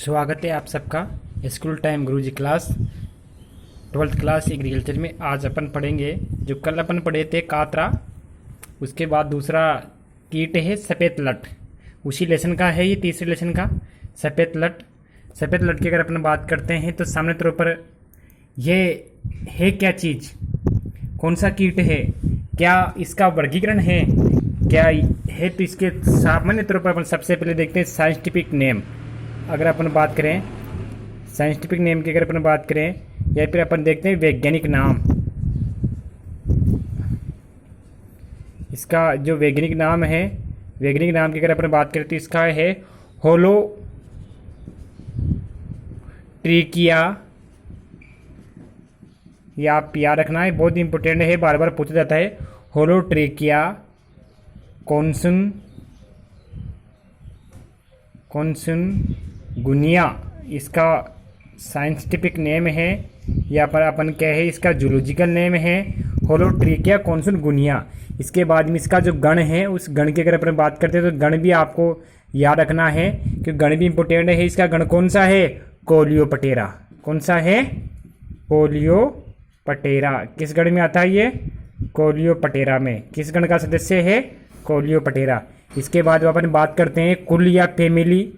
स्वागत है आप सबका स्कूल टाइम गुरुजी क्लास 12th क्लास एग्रीकल्चर में। आज अपन पढ़ेंगे जो कल अपन पढ़े थे कातरा, उसके बाद दूसरा कीट है सफ़ेद लट। उसी लेसन का है ये तीसरे लेसन का सफ़ेद लट। सफ़ेद लट की अगर अपन बात करते हैं तो सामने तौर पर ये है क्या चीज़, कौन सा कीट है, क्या इसका वर्गीकरण है, क्या है, तो इसके सामान्य तौर पर अपन सबसे पहले देखते हैं साइंटिफिक नेम। अगर अपन बात करें साइंटिफिक नेम की, अगर अपन बात करें या फिर अपन देखते हैं वैज्ञानिक नाम। इसका जो वैज्ञानिक नाम है, वैज्ञानिक नाम की अगर अपन बात करें तो इसका है होलो ट्रिकिया। ये आप याद रखना है, बहुत इंपॉर्टेंट है, बार बार पूछा जाता है। होलो ट्रिकिया कॉन्सन गुनिया इसका साइंटिफिक नेम है, या पर अपन क्या है इसका जूलॉजिकल नेम है होलोट्रिकिया कॉन्सन गुनिया। इसके बाद में इसका जो गण है, उस गण की अगर अपन बात करते हैं तो गण भी आपको याद रखना है कि गण भी इंपॉर्टेंट है। इसका गण कौन सा है? कोलियोप्टेरा। कौन सा है? कोलियोप्टेरा। किस गण में आता है ये? कोलियोप्टेरा में। किस गण का सदस्य है? कोलियोप्टेरा। इसके बाद अपन बात करते हैं कुल या फैमिली।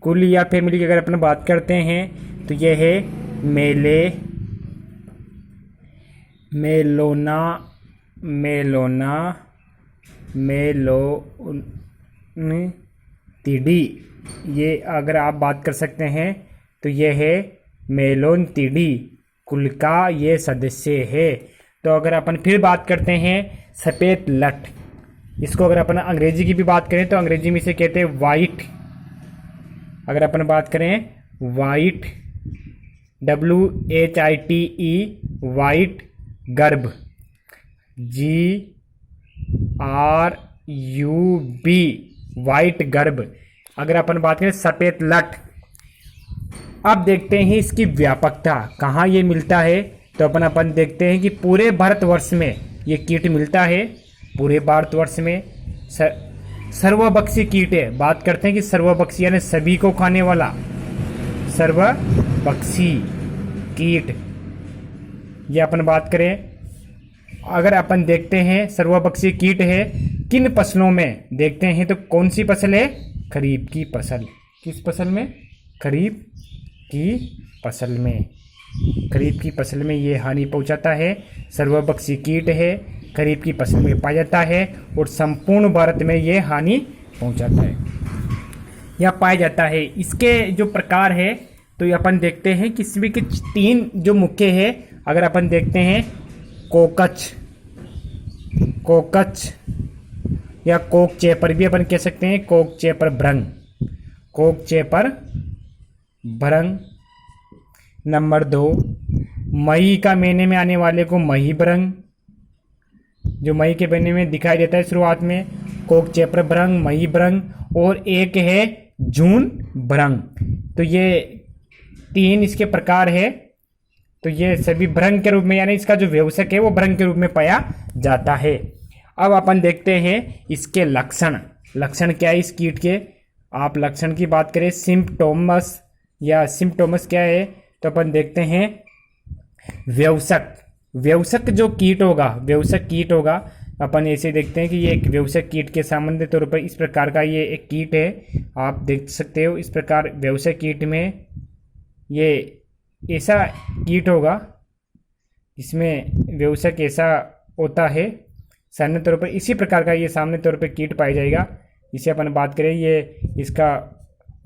कुल या फैमिली की अगर अपन बात करते हैं तो यह है मेलोनथिडी। ये अगर आप बात कर सकते हैं तो यह है मेलोनथिडी कुल का ये सदस्य है। तो अगर अपन फिर बात करते हैं सफ़ेद लट, इसको अगर अपन अंग्रेजी की भी बात करें तो अंग्रेजी में इसे कहते हैं वाइट। अगर अपन बात करें वाइट, WHITE वाइट गर्भ, GRUB वाइट गर्भ। अगर अपन बात करें सफ़ेद लट, अब देखते हैं इसकी व्यापकता कहाँ ये मिलता है। तो अपन देखते हैं कि पूरे भारतवर्ष में ये कीट मिलता है। पूरे भारतवर्ष में सर्वभक्षी कीट है। बात करते हैं कि सर्वभक्षी यानी सभी को खाने वाला सर्वभक्षी कीट। ये अपन बात करें, अगर अपन देखते हैं सर्वभक्षी कीट है किन फसलों में देखते हैं तो कौन सी फसल है? खरीफ की फसल। किस फसल में? खरीफ की फसल में। खरीफ की फसल में ये हानि पहुंचाता है। सर्वभक्षी कीट है, खरीफ की फसल में पाया जाता है और संपूर्ण भारत में ये हानि पहुंचाता है या पाया जाता है। इसके जो प्रकार है तो ये अपन देखते हैं कि इसमें के 3 जो मुख्य है। अगर अपन देखते हैं कोकच या कोक चेपर भी अपन कह सकते हैं, कोक चेपर भ्रंग। नंबर 2, मई का महीने में आने वाले को मही भ्रंग, जो मई के महीने में दिखाई देता है शुरुआत में, कोक चेपर भ्रंग, मही भ्रंग। और एक है जून भ्रंग। तो ये 3 इसके प्रकार है। तो ये सभी भ्रंग के रूप में, यानी इसका जो व्यवसक है वो भ्रंग के रूप में पाया जाता है। अब अपन देखते हैं इसके लक्षण क्या है इस कीट के। आप लक्षण की बात करें, सिम्पटोमस क्या है तो अपन देखते हैं व्यवसक जो कीट होगा, अपन ऐसे देखते हैं कि ये एक व्यवसक कीट के सामान्य तौर पर इस प्रकार का ये एक कीट है। आप देख सकते हो इस प्रकार व्यवसक कीट में ये ऐसा कीट होगा, इसमें व्यवसक ऐसा होता है सामान्य तौर पर। इसी प्रकार का ये सामान्य तौर पर कीट पाया जाएगा। इसे अपन बात करें, ये इसका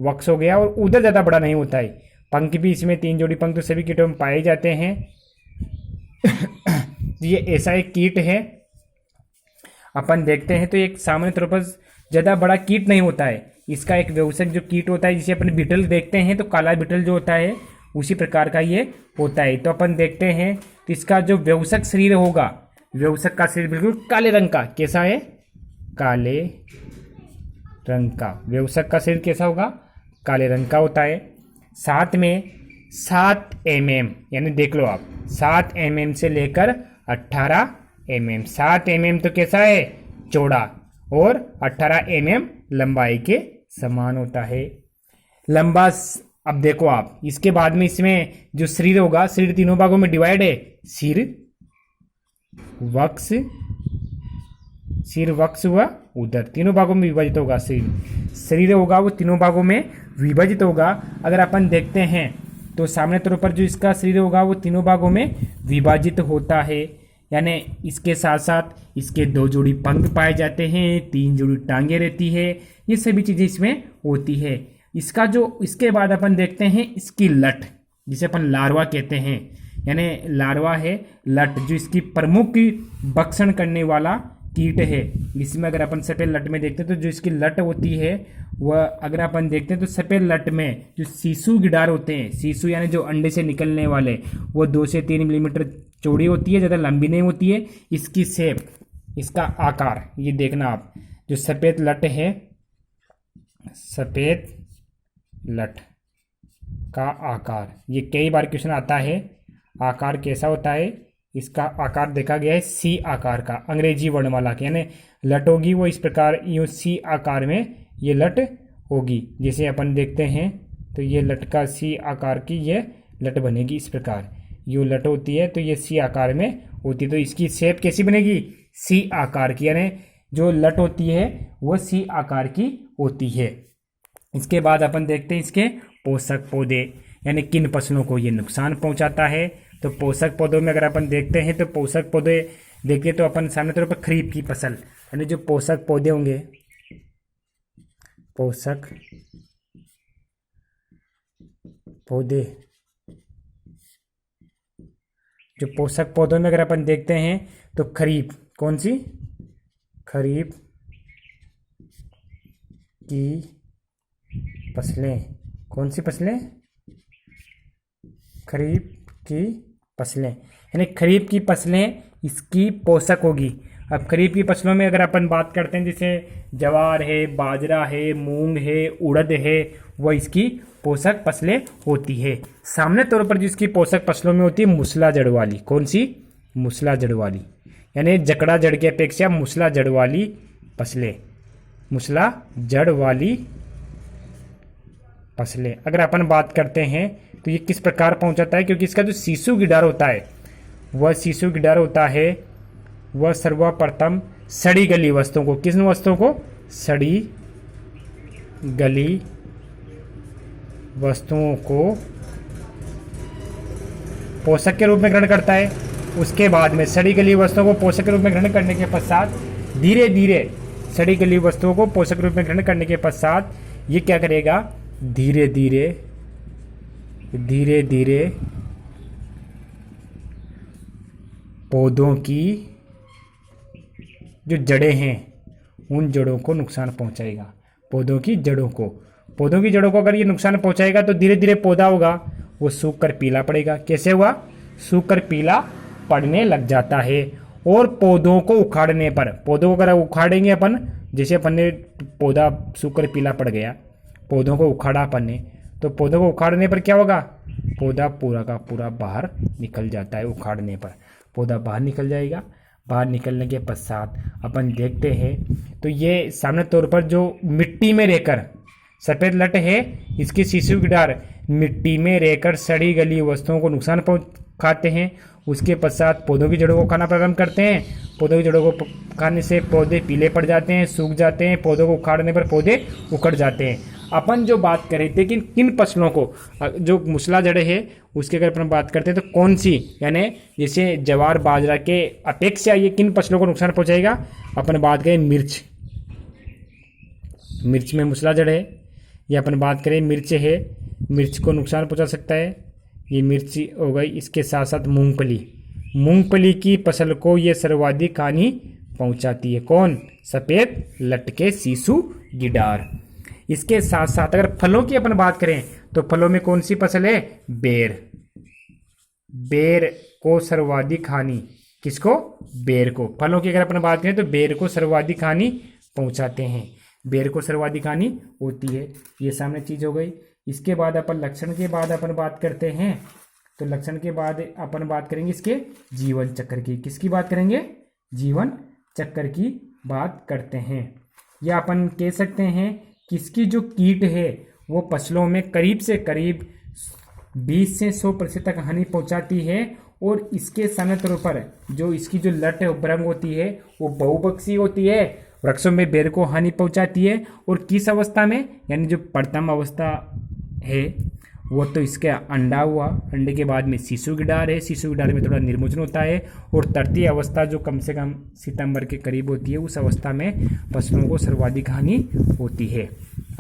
वक्ष हो गया और उधर ज़्यादा बड़ा नहीं होता है। पंख भी इसमें 3 जोड़ी पंख तो सभी कीटों में पाए जाते हैं। ये ऐसा एक कीट है। अपन देखते हैं तो एक सामान्य तौर पर ज़्यादा बड़ा कीट नहीं होता है। इसका एक व्यवसक जो कीट होता है, जिसे अपन बीटल देखते हैं तो काला बीटल जो होता है उसी प्रकार का ये होता है। तो अपन देखते हैं तो इसका जो व्यवसक शरीर होगा, व्यवसक का शरीर बिल्कुल काले रंग का। कैसा है? काले रंग का। व्यवसक का शरीर कैसा होगा? काले रंग का होता है। साथ में 7 mm, यानी देख लो आप 7 mm से लेकर 18 mm। 7 mm तो कैसा है? चौड़ा, और 18 mm लंबाई के समान होता है। लंबा अब देखो आप इसके बाद में इसमें जो शरीर होगा, शरीर तीनों भागों में डिवाइड है, सिर वक्ष, सिर वक्ष हुआ उधर, तीनों भागों में विभाजित होगा। शरीर शरीर होगा वो तीनों भागों में विभाजित होगा। अगर अपन देखते हैं तो सामने तौर पर जो इसका शरीर होगा वो तीनों भागों में विभाजित होता है, यानी इसके साथ साथ इसके 2 जोड़ी पंख पाए जाते हैं, 3 जोड़ी टांगे रहती है, ये सभी चीज़ें इसमें होती है। इसका जो इसके बाद अपन देखते हैं इसकी लट, जिसे अपन लार्वा कहते हैं, यानी लार्वा है लट, जो इसकी प्रमुख भक्षण करने वाला कीट है। इसमें अगर अपन सफेद लट में देखते हैं तो जो इसकी लट होती है वह, अगर अपन देखते हैं तो सफेद लट में जो सीसू गिडार होते हैं, सीसू यानी जो अंडे से निकलने वाले, वो 2 से 3 मिलीमीटर चौड़ी होती है, ज़्यादा लंबी नहीं होती है। इसकी शेप, इसका आकार ये देखना आप, जो सफ़ेद लट है, सफ़ेद लट का आकार, ये कई बार क्वेश्चन आता है, आकार कैसा होता है, इसका आकार देखा गया है सी आकार का, अंग्रेजी वर्णमाला के, यानी लट होगी वो इस प्रकार यूँ सी आकार में ये लट होगी। जैसे अपन देखते हैं तो ये लट का सी आकार की ये लट बनेगी, इस प्रकार यूँ लट होती है तो ये सी आकार में होती है। तो इसकी शेप कैसी बनेगी, सी आकार की, यानी जो लट होती है वो सी आकार की होती है। इसके बाद अपन देखते हैं इसके पोषक पौधे, यानी किन फसलों को ये नुकसान पहुंचाता है। तो पोषक पौधों में अगर अपन देखते हैं तो पोषक पौधे देखिए तो अपन सामने तौर पर खरीफ की फसल, यानी जो पोषक पौधे होंगे, पोषक पौधे, जो पोषक पौधों में अगर अपन देखते हैं तो खरीफ, कौन सी, खरीफ की फसलें, कौन सी फसलें, खरीफ की फसलें, यानी खरीफ की फसलें इसकी पोषक होगी। अब खरीफ की फसलों में अगर अपन बात करते हैं जैसे जवार है, बाजरा है, मूंग है, उड़द है, वह इसकी पोषक फसलें होती है। सामने तौर पर जिसकी पोषक फसलों में होती है मूसला जड़ वाली, कौन सी, मूसला जड़ वाली, यानी जकड़ा जड़ की अपेक्षा मूसला जड़ वाली फसलें, मूसला जड़ वाली फसलें अगर अपन बात करते हैं तो ये किस प्रकार पहुंचाता है, क्योंकि इसका जो सीसू गिडार होता है, वह सीसू गिडार होता है वह सर्वप्रथम सड़ी गली वस्तुओं को, किस वस्तुओं को, सड़ी गली वस्तुओं को पोषक के रूप में ग्रहण करता है। उसके बाद में सड़ी गली वस्तुओं को पोषक के रूप में ग्रहण करने के पश्चात धीरे धीरे, सड़ी गली वस्तुओं को पोषक के रूप में ग्रहण करने के पश्चात ये क्या करेगा, धीरे धीरे धीरे धीरे पौधों की जो जड़ें हैं उन जड़ों को नुकसान पहुंचाएगा, पौधों की जड़ों को, पौधों की जड़ों को अगर ये नुकसान पहुंचाएगा तो धीरे धीरे पौधा होगा वो सूख कर पीला पड़ेगा। कैसे हुआ, सूख कर पीला पड़ने लग जाता है। और पौधों को उखाड़ने पर, पौधों को अगर उखाड़ेंगे अपन, जैसे अपन ने पौधा सूख कर पीला पड़ गया, पौधों को उखाड़ा अपन ने, तो पौधों को उखाड़ने पर क्या होगा, पौधा पूरा का पूरा बाहर निकल जाता है। उखाड़ने पर पौधा बाहर निकल जाएगा। बाहर निकलने के पश्चात अपन देखते हैं तो ये सामने तौर पर जो मिट्टी में रहकर, सफ़ेद लट है इसकी सीसू गिडार मिट्टी में रहकर सड़ी गली वस्तुओं को नुकसान पहुँचाते हैं। उसके पश्चात पौधों की जड़ों को खाना प्रारंभ करते हैं। पौधों की जड़ों को खाने से पौधे पीले पड़ जाते हैं, सूख जाते हैं। पौधों को उखाड़ने पर पौधे उखड़ जाते हैं। अपन जो बात कर रहे थे कि किन फसलों को, जो मूसला जड़ें है उसकी अगर अपन बात करते हैं तो कौन सी, यानी जैसे जवार बाजरा के अपेक्षा ये किन फसलों को नुकसान पहुंचाएगा। अपन बात करें मिर्च, मिर्च में मूसला जड़ है, या अपन बात करें मिर्च है, मिर्च को नुकसान पहुंचा सकता है, ये मिर्ची हो गई। इसके साथ साथ मूंगफली, मूंगफली की फसल को ये सर्वाधिक हानि पहुंचाती है। कौन, सफ़ेद लट के सीसू गिडार। इसके साथ साथ अगर फलों की अपन बात करें तो फलों में कौन सी फसल है, बेर। बेर को सर्वाधिक हानि, किसको, बेर को। फलों की अगर अपन बात करें तो बेर को सर्वाधिक हानि पहुंचाते हैं, बेर को सर्वाधिक हानि होती है। ये सामने चीज हो गई। इसके बाद अपन लक्षण के बाद अपन बात करते हैं तो लक्षण के बाद अपन बात करेंगे इसके जीवन चक्र की। किसकी बात करेंगे, जीवन चक्र की बात करते हैं। या अपन कह सकते हैं कि इसकी जो कीट है वो फसलों में करीब से करीब 20 से 100% तक हानि पहुंचाती है। और इसके सामान्य तौर पर जो इसकी जो लट भ्रंग होती है वो बहुपक्षीय होती है, वृक्षों में बेर को हानि पहुंचाती है। और किस अवस्था में, यानी जो प्रथम अवस्था है वो तो इसके अंडा हुआ, अंडे के बाद में शिशु गिडार है, शिशु गिडार में थोड़ा निर्मोचन होता है। और तृतीय अवस्था जो कम से कम सितंबर के करीब होती है, उस अवस्था में फसलों को सर्वाधिक हानि होती है।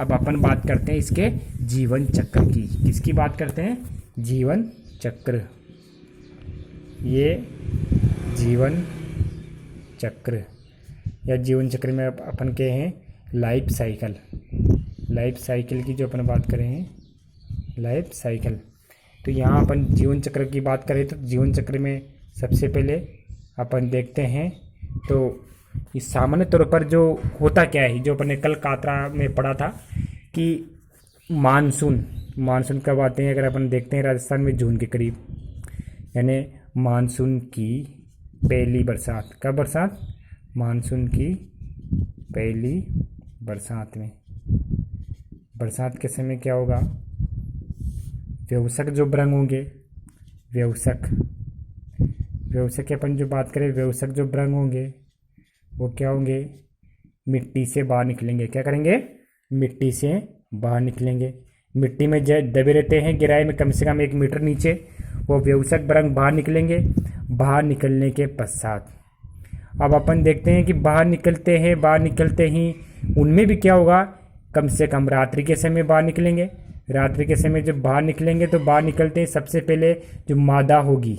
अब अपन बात करते हैं इसके जीवन चक्र की। किसकी बात करते हैं? जीवन चक्र। ये जीवन चक्र या जीवन चक्र में अपन कहे हैं लाइफ साइकिल। लाइफ साइकिल की जो अपन बात करें हैं लाइफ साइकिल, तो यहाँ अपन जीवन चक्र की बात करें तो जीवन चक्र में सबसे पहले अपन देखते हैं तो इस सामान्य तौर पर जो होता क्या है, जो अपन ने कल कातरा में पढ़ा था कि मानसून कब आते हैं। अगर अपन देखते हैं राजस्थान में जून के करीब, यानी मानसून की पहली बरसात। कब बरसात? मानसून की पहली बरसात में। बरसात के समय क्या होगा? व्यवसक जो भ्रंग होंगे, व्यवसक की अपन जो बात करें, व्यवसक जो भ्रंग होंगे वो क्या होंगे? मिट्टी से बाहर निकलेंगे। क्या करेंगे? मिट्टी से बाहर निकलेंगे। मिट्टी में दबे रहते हैं गहराई में कम से कम 1 मीटर नीचे, वो व्यवसक भ्रंग बाहर निकलेंगे। बाहर निकलने के पश्चात अब अपन देखते हैं कि बाहर निकलते ही उनमें भी क्या होगा? कम से कम रात्रि के समय बाहर निकलेंगे। रात्रि के समय जब बाहर निकलेंगे तो बाहर निकलते ही सबसे पहले जो मादा होगी,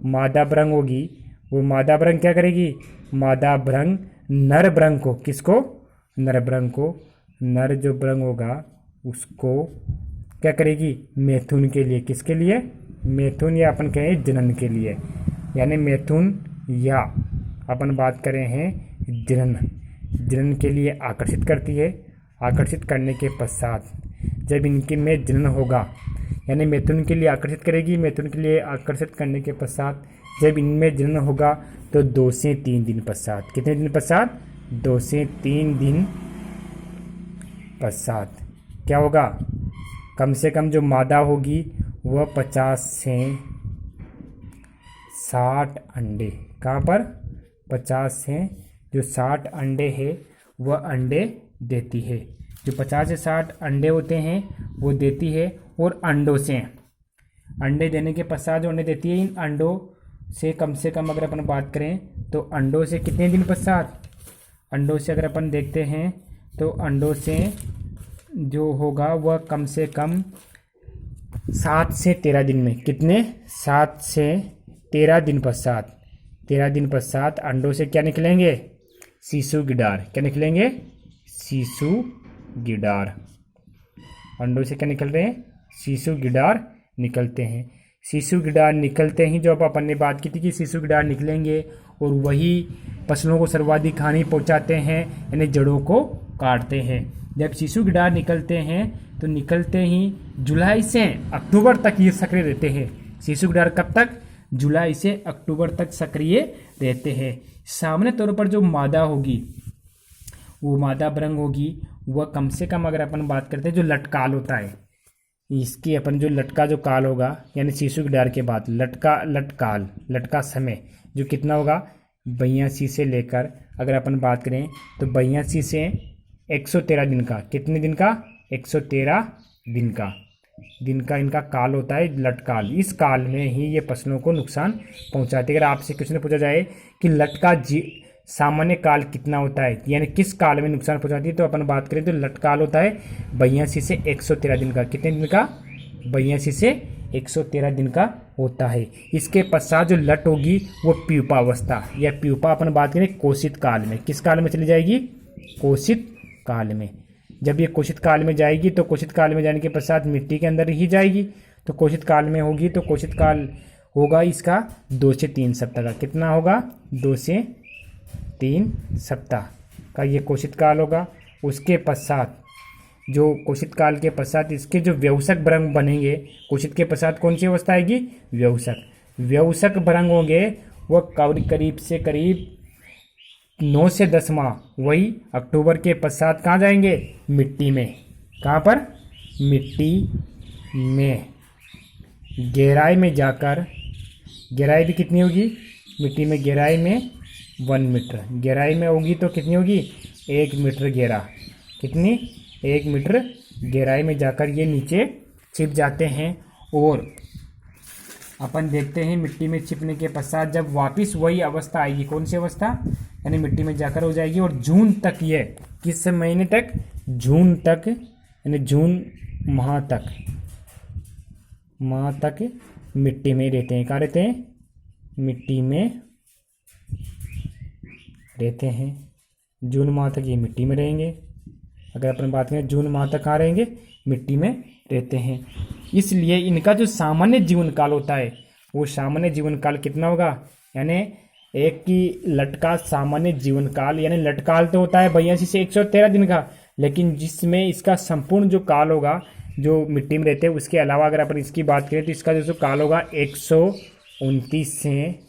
मादा भ्रंग होगी, वो मादा भ्रंग क्या करेगी? मादा भ्रंग नर भ्रंग को, किसको? नर भ्रंग को, नर जो भ्रंग होगा उसको क्या करेगी? मैथुन के लिए। किसके लिए? मैथुन या अपन कहें जनन के लिए, यानी मैथुन या अपन बात करें हैं जनन के लिए आकर्षित करती है। आकर्षित करने के पश्चात जब इनके में जनन होगा, यानी मैथुन के लिए आकर्षित करेगी। मैथुन के लिए आकर्षित करने के पश्चात जब इनमें जनन होगा तो 2 से 3 दिन पश्चात, कितने दिन पश्चात? 2 से 3 दिन पश्चात क्या होगा? कम से कम जो मादा होगी वह 50 से 60 अंडे, कहाँ पर? 50 से जो 60 अंडे है वह अंडे देती है। जो 50 से 60 अंडे होते हैं वो देती है। और अंडों से अंडे देने के पश्चात जो अंडे देती है, इन अंडों से कम अगर अपन बात करें तो अंडों से कितने दिन पश्चात? अंडों से अगर अपन देखते हैं तो अंडों से जो होगा वह कम से कम 7 से 13 दिन में, कितने? 7 से 13 दिन पश्चात, 13 दिन पश्चात अंडों से क्या निकलेंगे? शिशु गिडार। क्या निकलेंगे? शिशु गिडार। अंडों से क्या निकल रहे हैं? शिशु गिडार निकलते हैं। शिशु गिडार निकलते ही जो अब अपन ने बात की थी कि शिशु गिडार निकलेंगे और वही फसलों को सर्वाधिक हानि पहुंचाते हैं, यानी जड़ों को काटते हैं। जब शिशु गिडार निकलते हैं तो निकलते ही जुलाई से अक्टूबर तक ये सक्रिय रहते हैं। शिशु गिडार कब तक? जुलाई से अक्टूबर तक सक्रिय रहते हैं। सामान्य तौर पर जो मादा होगी वो मादा भ्रंग होगी, वह कम से कम अगर अपन बात करते हैं जो लटकाल होता है, इसकी अपन जो लटका जो काल होगा, यानी शिशु गिडार के बाद लटका समय जो कितना होगा? 82 से लेकर अगर अपन बात करें तो 82 से 113 दिन का, कितने दिन का? 113 दिन का इनका काल होता है लटकाल। इस काल में ही ये फसलों को नुकसान पहुंचाती है। अगर आपसे क्वेश्चन पूछा जाए कि लटका सामान्य काल कितना होता है, यानी किस काल में नुकसान पहुंचाती है, तो अपन बात करें तो लटकाल होता है 82 से 113 दिन का। कितने दिन का? 82 से 113 दिन का होता है। इसके पश्चात जो लट होगी वो प्यूपा अवस्था या प्यूपा अपन बात करें कोशित काल में। किस काल में चली जाएगी? कोशित काल में। जब ये कोशित काल में जाएगी तो कोशित काल में जाने के पश्चात मिट्टी के अंदर ही जाएगी, तो कोशित काल में होगी तो कोशित काल होगा इसका 2 से 3 सप्ताह का। कितना होगा? 2 से 3 सप्ताह का ये कोशित काल होगा। उसके पश्चात जो कोशित काल के पश्चात इसके जो व्यवसक भ्रंग बनेंगे, कोशित के पश्चात कौन सी अवस्था आएगी? व्यवसक भ्रंग होंगे वह करीब से करीब 9 से 10 माह, वही अक्टूबर के पश्चात कहाँ जाएंगे? मिट्टी में। कहाँ पर? मिट्टी में गहराई में जाकर, गहराई भी कितनी होगी मिट्टी में, गहराई में 1 मीटर, गहराई में होगी तो कितनी होगी 1 मीटर गहरा, कितनी 1 मीटर गहराई में जाकर ये नीचे छिप जाते हैं। और अपन देखते हैं मिट्टी में छिपने के पश्चात जब वापस वही अवस्था आएगी, कौन सी अवस्था, यानी मिट्टी में जाकर हो जाएगी। और जून तक ये, किस महीने तक, जून तक, यानी जून माह तक मिट्टी में रहते हैं। कहाँ रहते हैं, मिट्टी में रहते हैं। जून माह तक ये मिट्टी में रहेंगे। अगर अपन बात करें जून माह तक कहाँ रहेंगे, मिट्टी में रहते हैं। इसलिए इनका जो सामान्य जीवन काल होता है वो सामान्य जीवन काल कितना होगा, यानी एक की लटका सामान्य जीवन काल, यानी लटकाल तो होता है 82 से 113 दिन का, लेकिन जिसमें इसका संपूर्ण जो काल होगा जो मिट्टी में रहते हैं उसके अलावा अगर अपन इसकी बात करें तो इसका जो काल होगा 129 से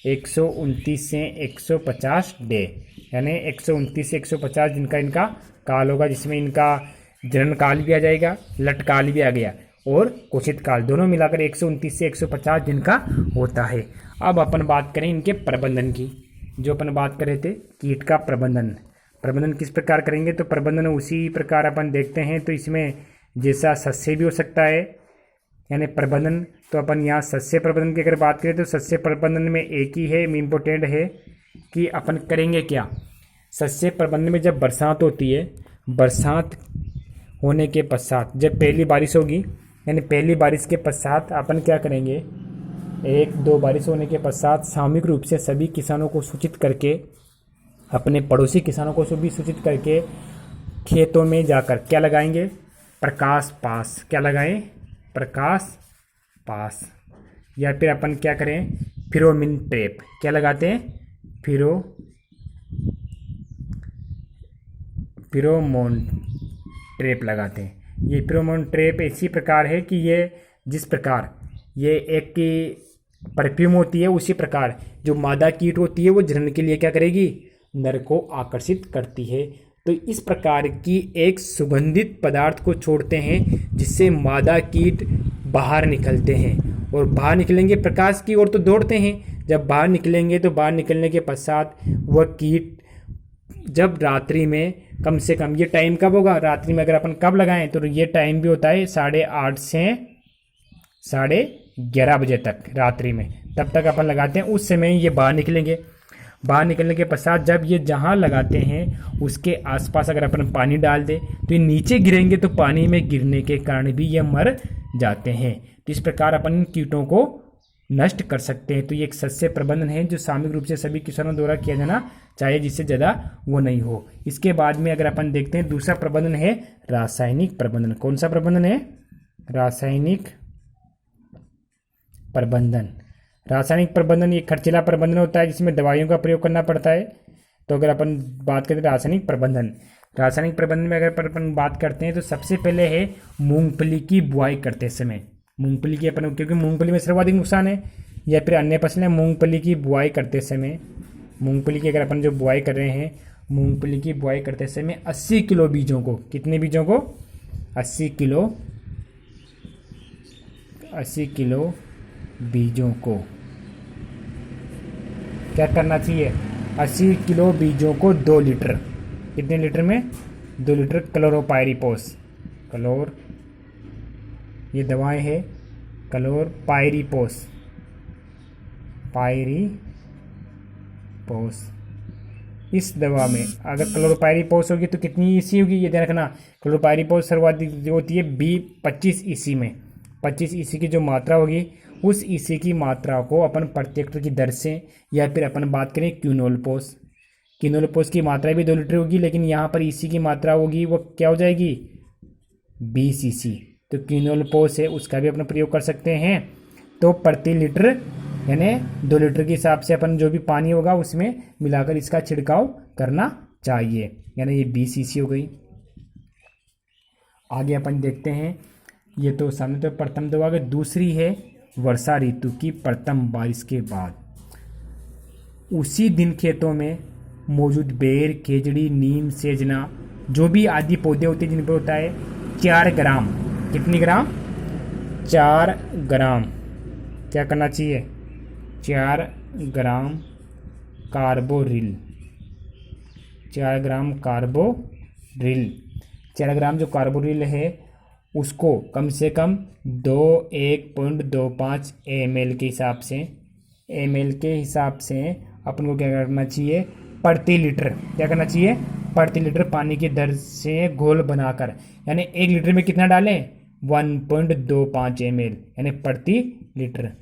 150 डे, यानी 129 से 150 दिन का इनका काल होगा, जिसमें इनका जन्म काल भी आ जाएगा, लटकाल भी आ गया और कोशित काल, दोनों मिलाकर 129 से 150 दिन का होता है। अब अपन बात करें इनके प्रबंधन की, जो अपन बात कर रहे थे कीट का प्रबंधन किस प्रकार करेंगे, तो प्रबंधन उसी प्रकार अपन देखते हैं। तो इसमें जैसा सस्य भी हो सकता है, यानी प्रबंधन, तो अपन यहाँ सस्य प्रबंधन की अगर बात करें तो सस्य प्रबंधन में एक ही है इम्पोर्टेंट है कि अपन करेंगे क्या। सस्य प्रबंधन में जब बरसात होती है, बरसात होने के पश्चात जब पहली बारिश होगी, यानी पहली बारिश के पश्चात अपन क्या करेंगे, 1-2 बारिश होने के पश्चात सामूहिक रूप से सभी किसानों को सूचित करके, अपने पड़ोसी किसानों को भी सूचित करके खेतों में जाकर क्या लगाएंगे, प्रकाश पास, क्या लगाएं, प्रकाश पास, या फिर अपन क्या करें, फिरोमिन ट्रैप, क्या लगाते हैं, फिरोमोन ट्रैप लगाते हैं। ये फिरोमोन ट्रैप इसी प्रकार है कि ये जिस प्रकार ये एक की परफ्यूम होती है, उसी प्रकार जो मादा कीट होती है वो जनन के लिए क्या करेगी, नर को आकर्षित करती है। तो इस प्रकार की एक सुगंधित पदार्थ को छोड़ते हैं जिससे मादा कीट बाहर निकलते हैं, और बाहर निकलेंगे प्रकाश की ओर तो दौड़ते हैं। जब बाहर निकलेंगे तो बाहर निकलने के पश्चात वह कीट जब रात्रि में, कम से कम ये टाइम कब होगा, रात्रि में अगर अपन कब लगाएं तो ये टाइम भी होता है 8:30 से 11:30 बजे तक रात्रि में, तब तक अपन लगाते हैं। उस समय ये बाहर निकलेंगे। बाहर निकलने के पश्चात जब ये जहाँ लगाते हैं उसके आसपास अगर अपन पानी डाल दें तो ये नीचे गिरेंगे, तो पानी में गिरने के कारण भी ये मर जाते हैं। तो इस प्रकार अपन इन कीटों को नष्ट कर सकते हैं। तो ये एक सस्य प्रबंधन है जो सामूहिक रूप से सभी किसानों द्वारा किया जाना चाहिए, जिससे ज़्यादा वो नहीं हो। इसके बाद में अगर अपन देखते हैं दूसरा प्रबंधन है रासायनिक प्रबंधन। कौन सा प्रबंधन है, रासायनिक प्रबंधन। रासायनिक प्रबंधन ये खर्चीला प्रबंधन होता है जिसमें दवाइयों का प्रयोग करना पड़ता है। तो अगर अपन बात करें रासायनिक प्रबंधन में अगर अपन बात करते हैं तो सबसे पहले है मूंगफली की बुआई करते समय, मूंगफली की अपन, क्योंकि मूंगफली में सर्वाधिक नुकसान है, या फिर अन्य फसलें, मूंगफली की बुआई करते समय, मूंगफली की अगर अपन जो बुआई कर रहे हैं, मूंगफली की बुआई करते समय 80 किलो बीजों को, कितने बीजों को, 80 किलो बीजों को क्या करना चाहिए, 80 किलो बीजों को 2 लीटर, कितने लीटर में, 2 लीटर क्लोरोपाइरीपोस, ये दवाएं है क्लोरोपाइरीपोस, इस दवा में अगर क्लोरोपाइरीपोस होगी तो कितनी ईसी होगी, ये ध्यान रखना। क्लोरोपाइरीपोस सर्वाधिक जो होती है 25 ईसी में, 25 ईसी की जो मात्रा होगी उस ईसी की मात्रा को अपन प्रति हेक्टेयर की दर से, या फिर अपन बात करें क्यूनोलपोस की मात्रा भी 2 लीटर होगी, लेकिन यहाँ पर ईसी की मात्रा होगी वो क्या हो जाएगी, 20 ईसी। तो क्यूनोलपोस है उसका भी अपन प्रयोग कर सकते हैं। तो प्रति लीटर यानी 2 लीटर के हिसाब से अपन जो भी पानी होगा उसमें मिलाकर इसका छिड़काव करना चाहिए, यानी ये 20 ईसी हो गई। आगे अपन देखते हैं, ये तो सामने तो प्रथम दवा है, दूसरी है वर्षा ऋतु की प्रथम बारिश के बाद उसी दिन खेतों में मौजूद बेर, खेजड़ी, नीम, सेजना, जो भी आदि पौधे होते हैं जिन पर होता है 4 ग्राम, कितनी ग्राम, 4 ग्राम क्या करना चाहिए, 4 ग्राम कार्बोरिल, 4 ग्राम कार्बोरिल, 4 ग्राम जो कार्बोरिल है उसको कम से कम 1.25 ml के हिसाब से, अपन को क्या करना चाहिए, प्रति लीटर, क्या करना चाहिए, प्रति लीटर पानी की दर से घोल बनाकर, यानी 1 लीटर में कितना डालें, 1.25 ml, यानी प्रति लीटर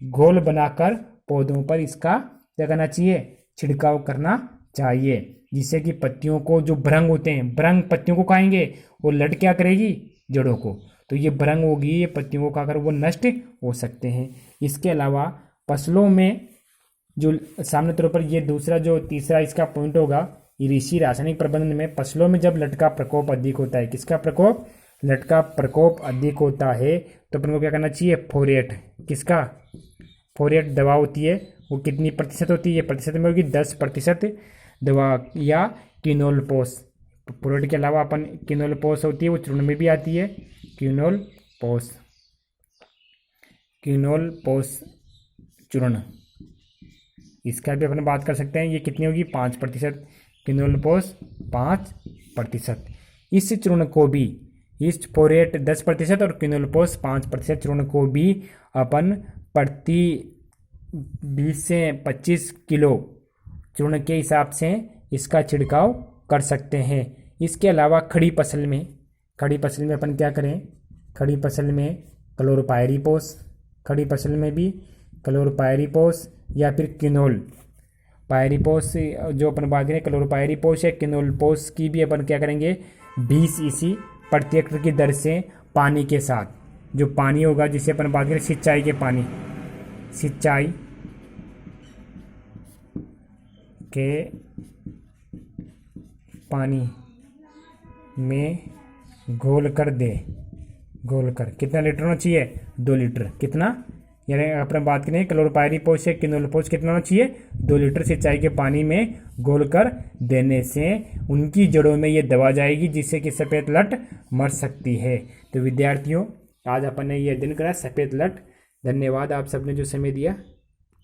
घोल बनाकर पौधों पर इसका क्या करना चाहिए, छिड़काव करना चाहिए, जिससे कि पत्तियों को जो भ्रंग होते हैं, भ्रंग पत्तियों को खाएंगे, वो लट क्या करेगी, जड़ों को, तो ये भ्रंग होगी, ये पत्तियों को खाकर वो नष्ट हो सकते हैं। इसके अलावा फसलों में जो सामने तौर पर ये दूसरा जो तीसरा इसका पॉइंट होगा, कृषि रासायनिक प्रबंधन में फसलों में जब लटका प्रकोप अधिक होता है, किसका प्रकोप, लटका प्रकोप अधिक होता है, तो अपन को क्या करना चाहिए, फोरेट, किसका, फोरेट दवा होती है, वो कितनी प्रतिशत होती है, प्रतिशत में होगी 10% दवा, या क्विनोलपोस, फोरेट के अलावा अपन क्विनोलपोस होती है, वो चूर्ण में भी आती है, क्विनोलपोस चूर्ण, इसका भी अपन बात कर सकते हैं, ये कितनी होगी, 5%, क्विनोलपोस 5%। इस चूर्ण को भी, इस फोरेट 10% और क्विनोलपोस 5% चूर्ण को भी अपन प्रति 20 से 25 किलो चूर्ण के हिसाब से इसका छिड़काव कर सकते हैं। इसके अलावा खड़ी फसल में अपन क्या करें, खड़ी फसल में क्लोरोपायरीपोस, खड़ी फसल में भी क्लोरोपायरीपोस या फिर किनोल पायरीपोस, जो अपन बात करें क्लोरोपायरीपोस या किनोलपोस की भी अपन क्या करेंगे, 20 EC प्रति हेक्टेयर की दर से पानी के साथ, जो पानी होगा जिसे अपन बात करें सिंचाई के पानी, सिंचाई के पानी में घोल कर कितना लीटर होना चाहिए, 2 लीटर, कितना, यानी अपन बात करें क्लोरोपायरीपोस या किनोलपोस कितना होना चाहिए, 2 लीटर सिंचाई के पानी में घोल कर देने से उनकी जड़ों में ये दवा जाएगी, जिससे कि सफ़ेद लट मर सकती है। तो विद्यार्थियों, आज अपन ने ये अध्ययन करा सफ़ेद लट। धन्यवाद आप सबने जो समय दिया।